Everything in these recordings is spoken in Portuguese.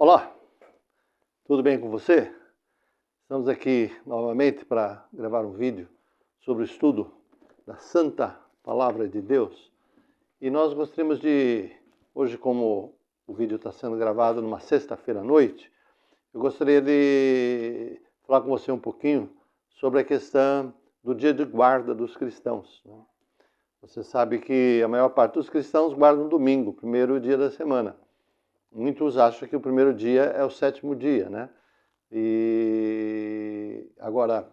Olá, tudo bem com você? Estamos aqui novamente para gravar um vídeo sobre o estudo da Santa Palavra de Deus. E nós gostaríamos de, hoje como o vídeo está sendo gravado numa sexta-feira à noite, eu gostaria de falar com você um pouquinho sobre a questão do dia de guarda dos cristãos. Você sabe que a maior parte dos cristãos guardam domingo, o primeiro dia da semana. Muitos acham que o primeiro dia é o sétimo dia, né? E agora,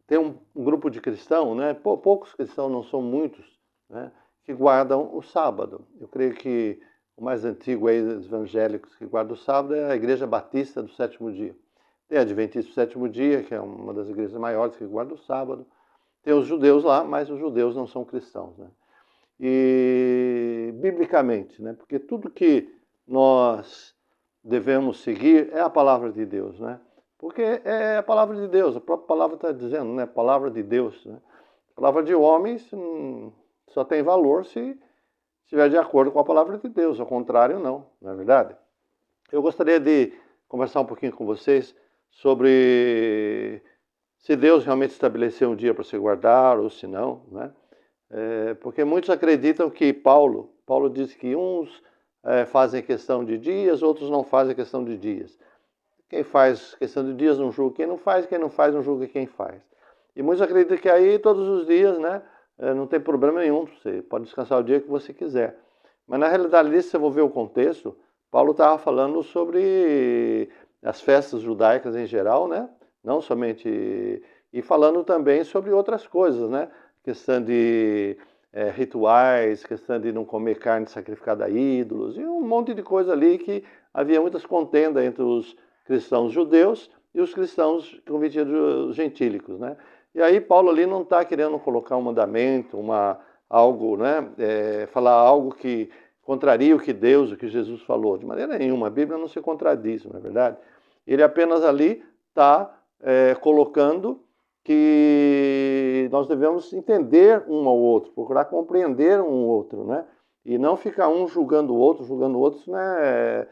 tem um grupo de cristãos, né? Poucos cristãos, não são muitos, né? Que guardam o sábado. Eu creio que o mais antigo aí dos evangélicos que guardam o sábado é a Igreja Batista do Sétimo Dia. Tem a Adventista do Sétimo Dia, que é uma das igrejas maiores que guarda o sábado. Tem os judeus lá, mas os judeus não são cristãos, né? E biblicamente, né? Porque tudo que nós devemos seguir é a palavra de Deus, né? Porque é a palavra de Deus, a própria palavra está dizendo, né? Palavra de Deus, né? A palavra de homens só tem valor se estiver de acordo com a palavra de Deus, ao contrário não é verdade? Eu gostaria de conversar um pouquinho com vocês sobre se Deus realmente estabeleceu um dia para se guardar ou se não, né? Porque muitos acreditam que Paulo diz que uns fazem questão de dias, outros não fazem questão de dias. Quem faz questão de dias não julga quem não faz não julga quem faz. E muitos acreditam que aí todos os dias, né, não tem problema nenhum, você pode descansar o dia que você quiser. Mas na realidade, se você for ver o contexto, Paulo estava falando sobre as festas judaicas em geral, né, não somente... E falando também sobre outras coisas, né, questão de rituais, questão de não comer carne sacrificada a ídolos, e um monte de coisa ali que havia muitas contendas entre os cristãos judeus e os cristãos convertidos gentílicos, né? E aí Paulo ali não está querendo colocar um mandamento, algo, né? Falar algo que contraria o que Deus, o que Jesus falou. De maneira nenhuma, a Bíblia não se contradiz, não é verdade? Ele apenas ali está colocando que nós devemos entender um ao outro, procurar compreender um ao outro, né? E não ficar um julgando o outro, isso não é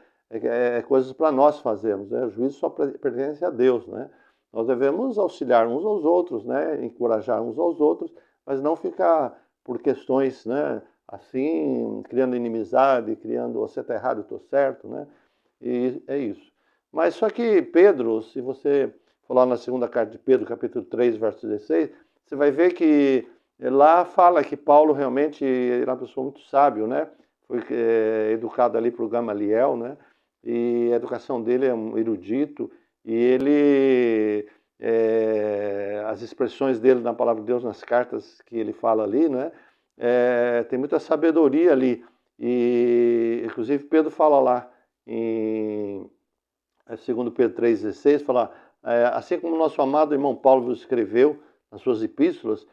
coisas para nós fazermos, né? O juízo só pertence a Deus, né? Nós devemos auxiliar uns aos outros, né? Encorajar uns aos outros, mas não ficar por questões, né? Assim, criando inimizade, criando você está errado, eu estou certo, né? E é isso. Mas só que Pedro, se você lá na segunda carta de Pedro, capítulo 3, verso 16, você vai ver que lá fala que Paulo realmente era uma pessoa muito sábio, né? Foi educado ali por Gamaliel, né? E a educação dele é um erudito, e ele, as expressões dele na palavra de Deus, nas cartas que ele fala ali, né? Tem muita sabedoria ali. E, inclusive, Pedro fala lá, em 2 Pedro 3,16, fala... assim como nosso amado irmão Paulo vos escreveu nas suas epístolas,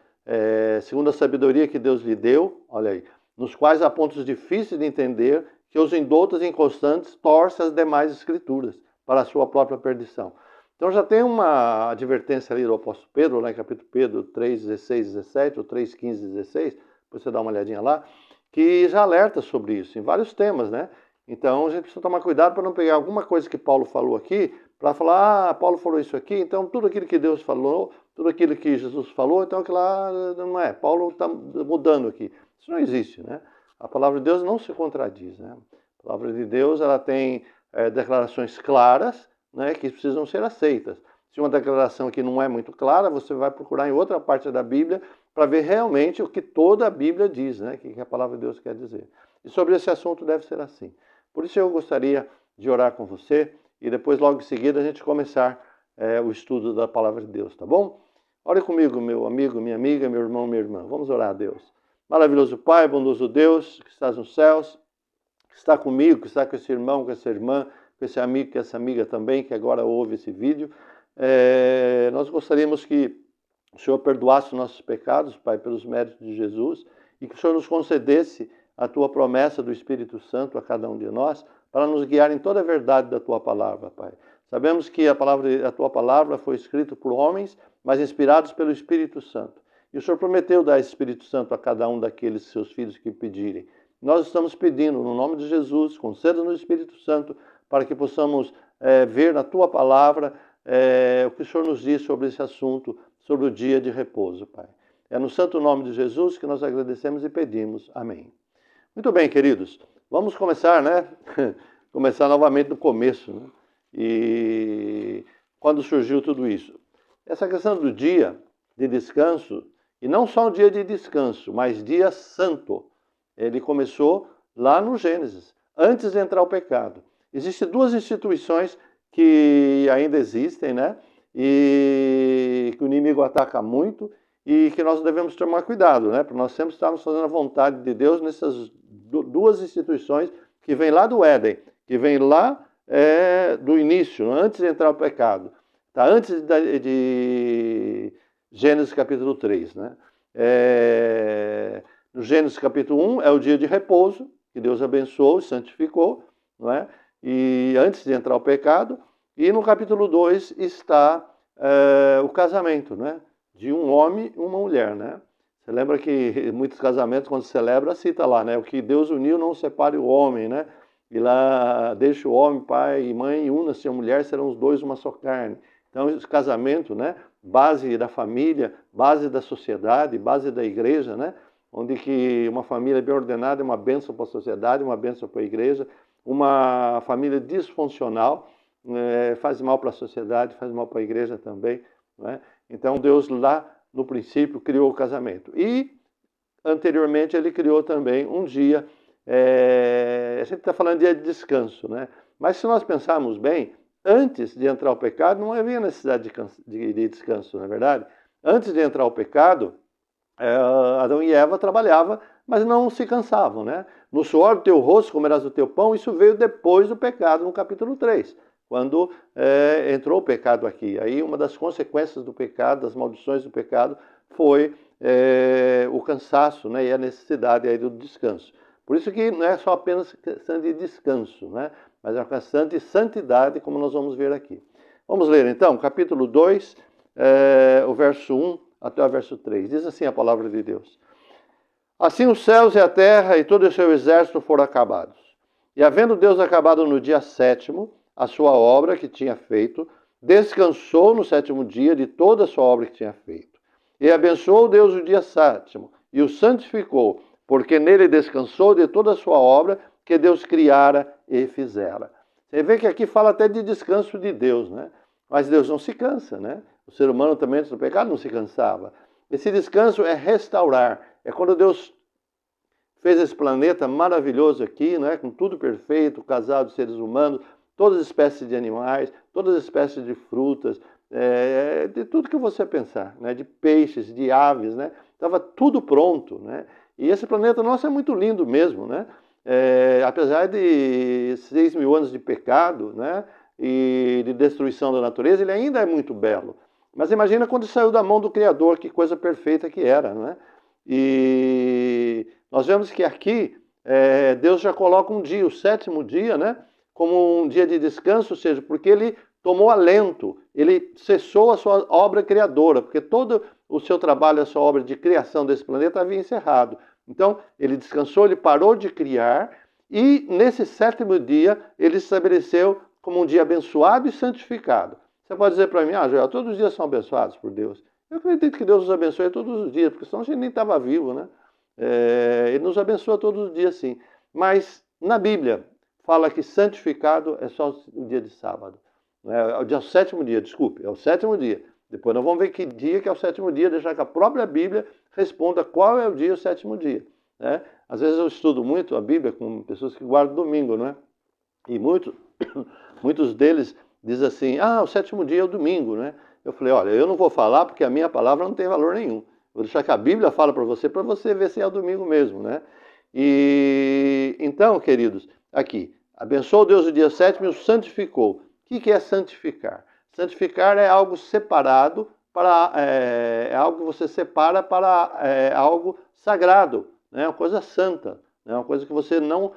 segundo a sabedoria que Deus lhe deu, olha aí, nos quais há pontos difíceis de entender, que os indoutos e inconstantes torcem as demais escrituras para a sua própria perdição. Então já tem uma advertência ali do apóstolo Pedro, lá em capítulo Pedro 3, 16, 17, ou 3, 15, 16, depois você dá uma olhadinha lá, que já alerta sobre isso, em vários temas, né? Então a gente precisa tomar cuidado para não pegar alguma coisa que Paulo falou aqui, para falar, Paulo falou isso aqui, então tudo aquilo que Deus falou, tudo aquilo que Jesus falou, então aquilo lá não é. Paulo está mudando aqui. Isso não existe, né? A palavra de Deus não se contradiz, né? A palavra de Deus, ela tem declarações claras, né, que precisam ser aceitas. Se uma declaração aqui não é muito clara, você vai procurar em outra parte da Bíblia para ver realmente o que toda a Bíblia diz, né? O que a palavra de Deus quer dizer. E sobre esse assunto deve ser assim. Por isso eu gostaria de orar com você, e depois, logo em seguida, a gente começar o estudo da palavra de Deus, tá bom? Ore comigo, meu amigo, minha amiga, meu irmão, minha irmã. Vamos orar a Deus. Maravilhoso Pai, bondoso Deus, que estás nos céus, que está comigo, que está com esse irmão, com essa irmã, com esse amigo, com essa amiga também, que agora ouve esse vídeo. Nós gostaríamos que o Senhor perdoasse os nossos pecados, Pai, pelos méritos de Jesus, e que o Senhor nos concedesse a Tua promessa do Espírito Santo a cada um de nós, para nos guiar em toda a verdade da Tua palavra, Pai. Sabemos que a Tua palavra foi escrita por homens, mas inspirados pelo Espírito Santo. E o Senhor prometeu dar esse Espírito Santo a cada um daqueles seus filhos que pedirem. nós estamos pedindo, no nome de Jesus, conceda no Espírito Santo, para que possamos ver na Tua palavra o que o Senhor nos diz sobre esse assunto, sobre o dia de repouso, Pai. É no santo nome de Jesus que nós agradecemos e pedimos. Amém. Muito bem, queridos. Vamos começar, né? Começar novamente do começo, né? E quando surgiu tudo isso. Essa questão do dia de descanso, e não só um dia de descanso, mas dia santo, ele começou lá no Gênesis, antes de entrar o pecado. Existem duas instituições que ainda existem, né? E que o inimigo ataca muito e que nós devemos tomar cuidado, né? Porque nós sempre estamos fazendo a vontade de Deus nessas duas instituições que vêm lá do Éden, que vêm lá do início, antes de entrar o pecado. Tá? Antes de Gênesis capítulo 3, né? No Gênesis capítulo 1 é o dia de repouso, que Deus abençoou e santificou, não é? E antes de entrar o pecado. E no capítulo 2 está o casamento, né? De um homem e uma mulher, né? Você lembra que muitos casamentos, quando se celebra, cita lá, né? O que Deus uniu, não separe o homem, né? E lá deixa o homem, pai e mãe, e una-se a mulher, serão os dois uma só carne. Então, esse casamento, né? Base da família, base da sociedade, base da igreja, né? Onde que uma família bem ordenada é uma bênção para a sociedade, uma bênção para a igreja. Uma família disfuncional faz mal para a sociedade, faz mal para a igreja também, né? Então, Deus lá no princípio criou o casamento. E, anteriormente, ele criou também um dia, a gente está falando de dia de descanso, né? Mas se nós pensarmos bem, antes de entrar o pecado, não havia necessidade de descanso, não é verdade? Antes de entrar o pecado, Adão e Eva trabalhavam, mas não se cansavam, né? No suor do teu rosto comerás o teu pão, isso veio depois do pecado, no capítulo 3. Quando entrou o pecado aqui. Aí uma das consequências do pecado, das maldições do pecado, foi o cansaço, né, e a necessidade aí do descanso. Por isso que não é só apenas questão de descanso, né, mas é uma questão de santidade, como nós vamos ver aqui. Vamos ler então, capítulo 2, o verso 1 até o verso 3. Diz assim a palavra de Deus. Assim os céus e a terra e todo o seu exército foram acabados. E havendo Deus acabado no dia 7º, a sua obra que tinha feito, descansou no 7º dia de toda a sua obra que tinha feito. E abençoou Deus o dia 7º e o santificou, porque nele descansou de toda a sua obra que Deus criara e fizera. Você vê que aqui fala até de descanso de Deus, né? Mas Deus não se cansa, né? O ser humano também antes do pecado não se cansava. Esse descanso é restaurar. É quando Deus fez esse planeta maravilhoso aqui, né? Com tudo perfeito, casado de seres humanos, todas as espécies de animais, todas as espécies de frutas, de tudo que você pensar, né? De peixes, de aves, né? Estava tudo pronto, né? E esse planeta nosso é muito lindo mesmo, né? Apesar de 6.000 anos de pecado, né? E de destruição da natureza, ele ainda é muito belo. Mas imagina quando saiu da mão do Criador, que coisa perfeita que era, né? E nós vemos que aqui Deus já coloca um dia, o 7º dia, né? Como um dia de descanso, ou seja, porque ele tomou alento, ele cessou a sua obra criadora, porque todo o seu trabalho, a sua obra de criação desse planeta havia encerrado. Então, ele descansou, ele parou de criar, e nesse 7º dia, ele estabeleceu como um dia abençoado e santificado. Você pode dizer para mim, Joel, todos os dias são abençoados por Deus. Eu acredito que Deus nos abençoe todos os dias, porque senão a gente nem estava vivo, né? Ele nos abençoa todos os dias, sim. Mas, na Bíblia, fala que santificado é só o dia de sábado. É o 7º dia, desculpe, é o 7º dia. Depois nós vamos ver que dia que é o 7º dia, deixar que a própria Bíblia responda qual é o dia, o 7º dia. Né? Às vezes eu estudo muito a Bíblia com pessoas que guardam domingo, né? E muitos deles dizem assim, o 7º dia é o domingo, né? Eu falei, olha, eu não vou falar porque a minha palavra não tem valor nenhum. Vou deixar que a Bíblia fala para você ver se é o domingo mesmo, né? E então, queridos, aqui, abençoou Deus o dia 7º e o santificou. O que é santificar? Santificar é algo separado, é algo que você separa para algo sagrado, né? Uma coisa santa, né? Uma coisa que você não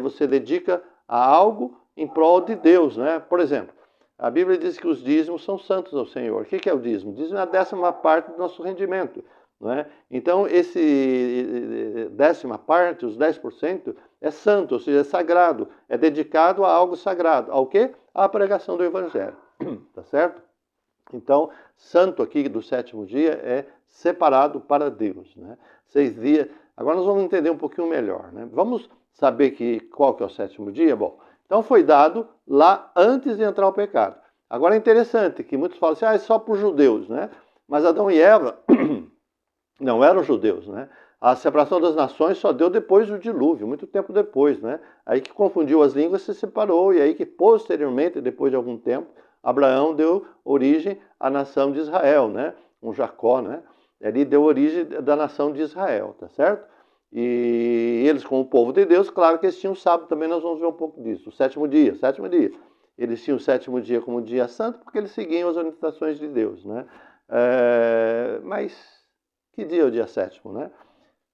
você dedica a algo em prol de Deus, né? Por exemplo, a Bíblia diz que os dízimos são santos ao Senhor. O que é o dízimo? O dízimo é a 10ª parte do nosso rendimento. não é? Então, esse 10ª parte, os 10%, é santo, ou seja, é sagrado, é dedicado a algo sagrado. Ao quê? À pregação do Evangelho, tá certo? Então, santo aqui do 7º dia é separado para Deus, né? 6 dias. Agora nós vamos entender um pouquinho melhor, né? Vamos saber qual que é o 7º dia? Bom, então foi dado lá antes de entrar o pecado. Agora é interessante que muitos falam assim, é só para os judeus, né? Mas Adão e Eva não eram judeus, né? A separação das nações só deu depois do dilúvio, muito tempo depois, né? Aí que confundiu as línguas, se separou, e aí que posteriormente, depois de algum tempo, Abraão deu origem à nação de Israel, né? Um Jacó, né? Ele deu origem da nação de Israel, tá certo? E eles, como povo de Deus, claro que eles tinham sábado, também nós vamos ver um pouco disso. O 7º dia, 7º dia. Eles tinham o 7º dia como dia santo porque eles seguiam as orientações de Deus, né? Mas que dia é o dia 7º, né?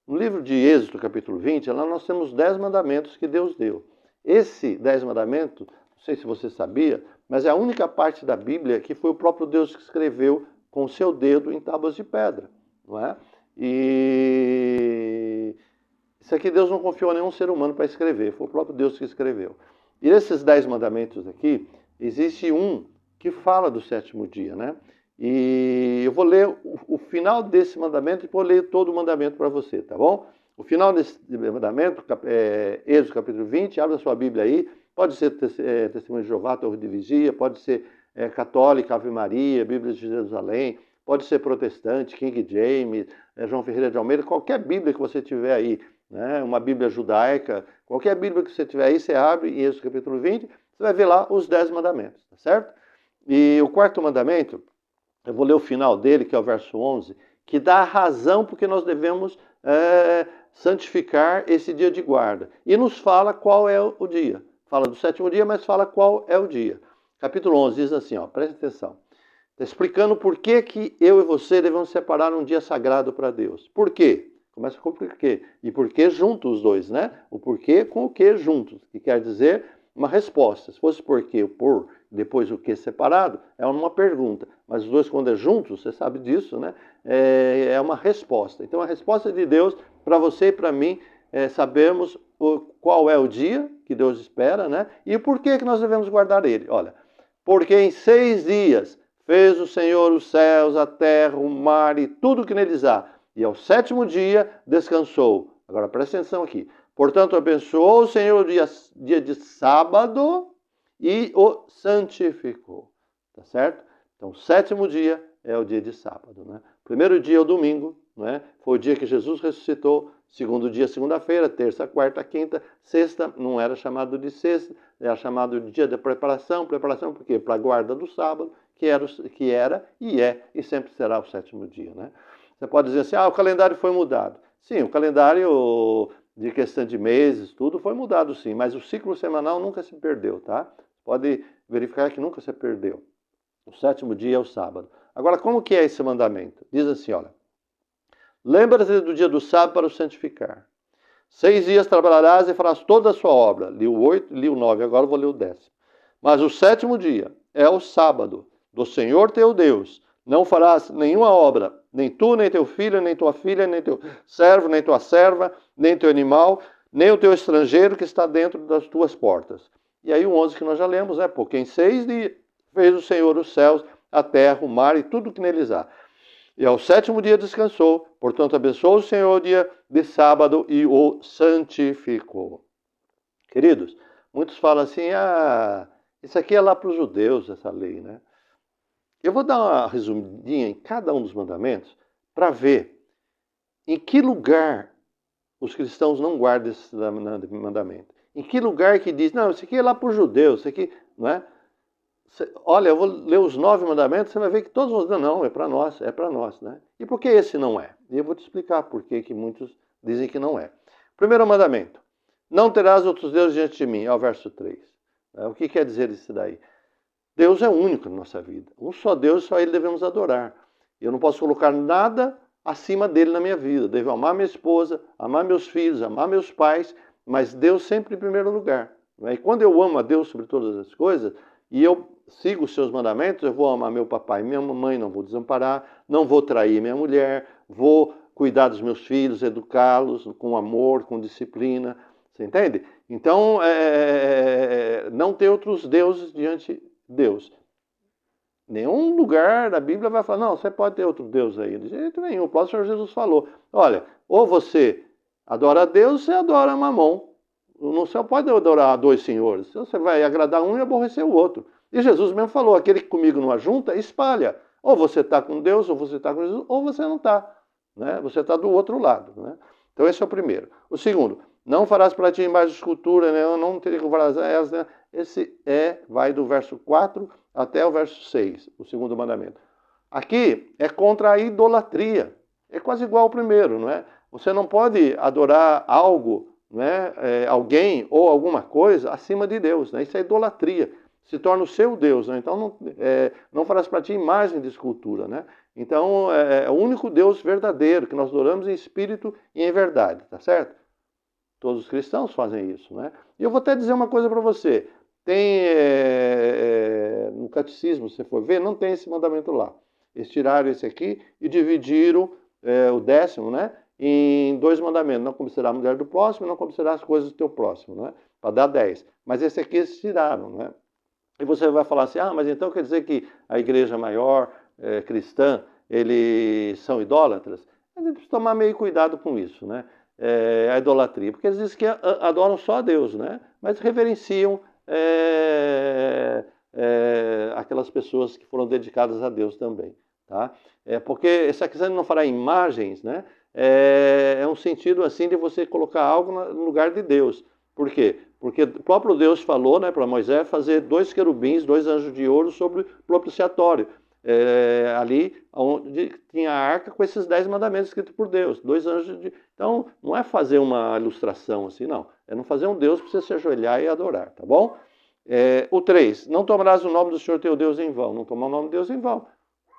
No livro de Êxodo, capítulo 20, lá nós temos 10 mandamentos que Deus deu. Esse 10 mandamentos, não sei se você sabia, mas é a única parte da Bíblia que foi o próprio Deus que escreveu com o seu dedo em tábuas de pedra, não é? E isso aqui Deus não confiou a nenhum ser humano para escrever, foi o próprio Deus que escreveu. E nesses 10 mandamentos aqui, existe um que fala do 7º dia, né? E eu vou ler o final desse mandamento e vou ler todo o mandamento para você, tá bom? O final desse mandamento, Êxodo capítulo 20, abre a sua Bíblia aí, pode ser Testemunho de Jeová, Torre de Vigia, pode ser católica, Ave Maria, Bíblia de Jerusalém, pode ser protestante, King James, João Ferreira de Almeida, qualquer Bíblia que você tiver aí, né? Uma Bíblia judaica, qualquer Bíblia que você tiver aí, você abre em Êxodo capítulo 20, você vai ver lá os 10 mandamentos, tá certo? E o 4º mandamento, eu vou ler o final dele, que é o verso 11, que dá a razão porque nós devemos santificar esse dia de guarda. E nos fala qual é o dia. Fala do 7º dia, mas fala qual é o dia. Capítulo 11 diz assim, ó, preste atenção. Está explicando por que eu e você devemos separar um dia sagrado para Deus. Por quê? Começa com o porquê. E por que juntos os dois, né? O porquê com o que juntos, que quer dizer uma resposta. Se fosse porquê ou por, depois o que separado, é uma pergunta. Mas os dois, quando é juntos, você sabe disso, né? É uma resposta. Então, a resposta de Deus para você e para mim é sabermos qual é o dia que Deus espera, né? E por que nós devemos guardar ele. Olha, porque em 6 dias fez o Senhor os céus, a terra, o mar e tudo que neles há. E ao 7º dia descansou. Agora presta atenção aqui. Portanto, abençoou o Senhor o dia de sábado e o santificou. Tá certo? Então, o 7º dia é o dia de sábado, né? Primeiro dia é o domingo, né? Foi o dia que Jesus ressuscitou. Segundo dia, segunda-feira. Terça, quarta, quinta. Sexta não era chamado de sexta, era chamado de dia de preparação. Preparação por quê? Para a guarda do sábado, que era e é e sempre será o 7º dia, né? Você pode dizer assim, o calendário foi mudado. Sim, o calendário de questão de meses, tudo foi mudado sim, mas o ciclo semanal nunca se perdeu, tá? Pode verificar que nunca se perdeu. O 7º dia é o sábado. Agora, como que é esse mandamento? Diz assim, olha. Lembra-te do dia do sábado para o santificar. 6 dias trabalharás e farás toda a sua obra. Li o 8, li o 9, agora eu vou ler o 10º. Mas o 7º dia é o sábado do Senhor teu Deus. Não farás nenhuma obra, nem tu, nem teu filho, nem tua filha, nem teu servo, nem tua serva, nem teu animal, nem o teu estrangeiro que está dentro das tuas portas. E aí o 11 que nós já lemos, né? Porque em 6 dias fez o Senhor os céus, a terra, o mar e tudo que neles há. E ao 7º dia descansou, portanto abençoou o Senhor o dia de sábado e o santificou. Queridos, muitos falam assim, isso aqui é lá para os judeus, essa lei, né? Eu vou dar uma resumidinha em cada um dos mandamentos para ver em que lugar os cristãos não guardam esse mandamento. Em que lugar que diz, não, isso aqui é lá para os judeus, isso aqui, não é? Olha, eu vou ler os 9 mandamentos, você vai ver que todos vão dizer, não, é para nós, né? E por que esse não é? E eu vou te explicar por que muitos dizem que não é. Primeiro mandamento, não terás outros deuses diante de mim, é o verso 3. O que quer dizer isso daí? Deus é único na nossa vida. Um só Deus, só Ele devemos adorar. Eu não posso colocar nada acima dele na minha vida. Devo amar minha esposa, amar meus filhos, amar meus pais, mas Deus sempre em primeiro lugar. E quando eu amo a Deus sobre todas as coisas, e eu sigo os seus mandamentos, eu vou amar meu papai e minha mamãe, não vou desamparar, não vou trair minha mulher, vou cuidar dos meus filhos, educá-los com amor, com disciplina. Você entende? Então, não ter outros deuses diante de Deus. Nenhum lugar da Bíblia vai falar, não, você pode ter outro Deus aí. De jeito nenhum. O próprio Senhor Jesus falou, olha, ou você adora a Deus, ou você adora a Mamon. Você não pode adorar dois senhores. Você vai agradar um e aborrecer o outro. E Jesus mesmo falou, aquele que comigo não ajunta, espalha. Ou você está com Deus, ou você está com Jesus, ou você não está. Né? Você está do outro lado. Né? Então esse é o primeiro. O segundo, não farás para ti imagem de escultura, né? Eu não teria que farás elas. Né? Esse vai do verso 4 até o verso 6, o segundo mandamento. Aqui é contra a idolatria. É quase igual ao primeiro, não é? Você não pode adorar algo, né? Alguém ou alguma coisa acima de Deus. Né? Isso é idolatria. Se torna o seu Deus. Né? Então não farás para ti imagem de escultura. Né? Então é o único Deus verdadeiro que nós adoramos em espírito e em verdade. Tá certo? Todos os cristãos fazem isso. Né? E eu vou até dizer uma coisa para você. Tem no catecismo, se você for ver, não tem esse mandamento lá. Eles tiraram esse aqui e dividiram o 10º, né, em 2 mandamentos. Não cobiçará a mulher do próximo, não cobiçará as coisas do teu próximo, né, para dar 10. Mas esse aqui eles tiraram. Né? E você vai falar assim, mas então quer dizer que a igreja maior cristã, eles são idólatras? A gente precisa tomar meio cuidado com isso, né? A idolatria. Porque eles dizem que adoram só a Deus, né? Mas reverenciam aquelas pessoas que foram dedicadas a Deus também. Tá? Porque essa questão de não fará imagens, né? É um sentido assim de você colocar algo no lugar de Deus. Por quê? Porque o próprio Deus falou, né, para Moisés fazer 2 querubins, 2 anjos de ouro sobre o propiciatório. Ali onde tinha a arca com esses 10 mandamentos escritos por Deus. 2 anjos de... Então, não é fazer uma ilustração assim, não. É não fazer um Deus para você se ajoelhar e adorar, tá bom? O 3, não tomarás o nome do Senhor teu Deus em vão. Não tomar o nome de Deus em vão.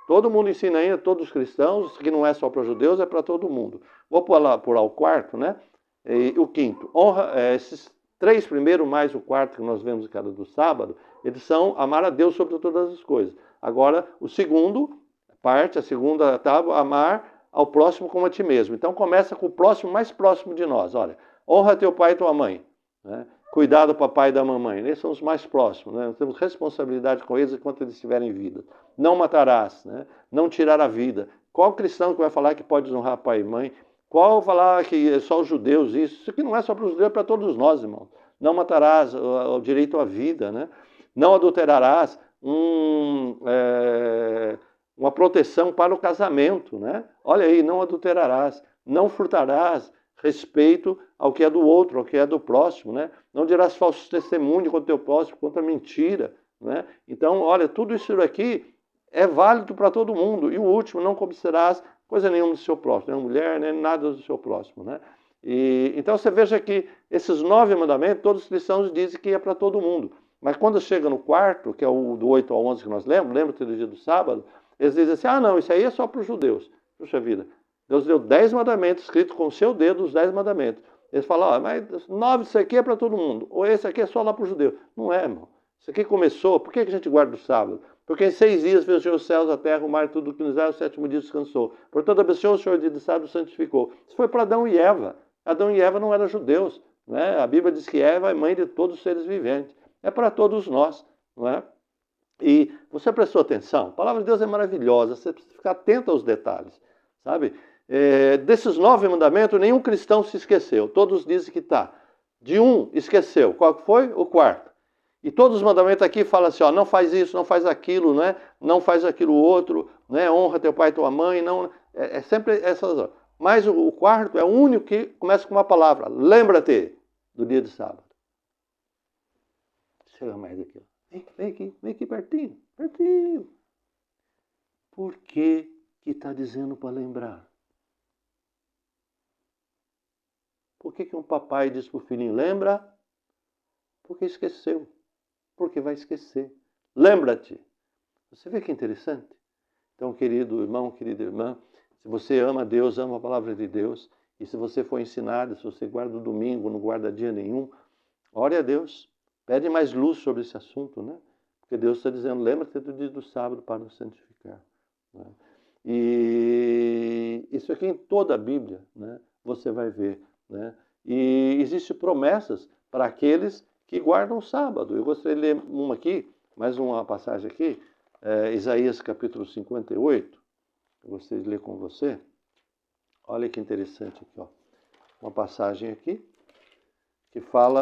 Todo mundo ensina ainda, todos os cristãos, isso aqui não é só para judeus, é para todo mundo. Vou pular o 4º, né? E o 5º, honra, esses 3 primeiros mais o 4º que nós vemos em cada do sábado, eles são amar a Deus sobre todas as coisas. Agora, o segundo parte, a segunda tábua, amar ao próximo como a ti mesmo. Então começa com o próximo mais próximo de nós. Olha, honra teu pai e tua mãe. Né? Cuidar do papai e da mamãe. Eles são os mais próximos. Né? Nós temos responsabilidade com eles enquanto eles estiverem em vida. Não matarás. Né? Não tirar a vida. Qual cristão que vai falar que pode desonrar pai e mãe? Qual falar que é só os judeus isso? Isso aqui não é só para os judeus, é para todos nós, irmãos. Não matarás, o direito à vida. Né? Não adulterarás. Uma proteção para o casamento, né? Olha aí, não adulterarás, não furtarás, respeito ao que é do outro, ao que é do próximo, né? Não dirás falsos testemunhos contra o teu próximo, contra a mentira, né? Então, olha, tudo isso aqui é válido para todo mundo. E o último, não cobiçarás coisa nenhuma do seu próximo, nem mulher, nem nada do seu próximo, né? Então você veja que esses 9 mandamentos, todos os cristãos dizem que é para todo mundo. Mas quando chega no 4º, que é o do 8 ao 11 que nós lembra do dia do sábado, eles dizem assim, não, isso aí é só para os judeus. Puxa vida, Deus deu 10 mandamentos, escritos com o seu dedo, os 10 mandamentos. Eles falam, mas 9 disso aqui é para todo mundo, ou esse aqui é só lá para os judeus. Não é, irmão. Isso aqui começou, por que a gente guarda o sábado? Porque em 6 dias fez o Senhor os céus, a terra, o mar e tudo o que nos dá, o 7º dia descansou. Portanto, abençoou o Senhor o dia de sábado e santificou. Isso foi para Adão e Eva. Adão e Eva não eram judeus. Né? A Bíblia diz que Eva é mãe de todos os seres viventes. É para todos nós, não é? E você prestou atenção? A palavra de Deus é maravilhosa, você precisa ficar atento aos detalhes, sabe? Desses 9 mandamentos, nenhum cristão se esqueceu. Todos dizem que está. De um, esqueceu. Qual que foi? O 4º. E todos os mandamentos aqui falam assim, não faz isso, não faz aquilo, né? Não faz aquilo outro, né? Honra teu pai e tua mãe. Não, sempre essas. Mas o 4º é o único que começa com uma palavra. Lembra-te do dia de sábado. Chega mais aqui. Vem aqui pertinho, pertinho. Por que está dizendo para lembrar? Por que um papai diz para o filhinho, lembra? Porque esqueceu. Porque vai esquecer. Lembra-te. Você vê que interessante? Então, querido irmão, querida irmã, se você ama Deus, ama a palavra de Deus, e se você for ensinado, se você guarda o domingo, não guarda dia nenhum, ore a Deus. Pede mais luz sobre esse assunto, né? Porque Deus está dizendo, lembra-te do dia do sábado para nos santificar. Né? E isso aqui em toda a Bíblia, né, você vai ver. Né? E existem promessas para aqueles que guardam o sábado. Eu gostaria de ler uma aqui, mais uma passagem aqui, Isaías capítulo 58. Eu gostaria de ler com você. Olha que interessante aqui, ó. Uma passagem aqui que fala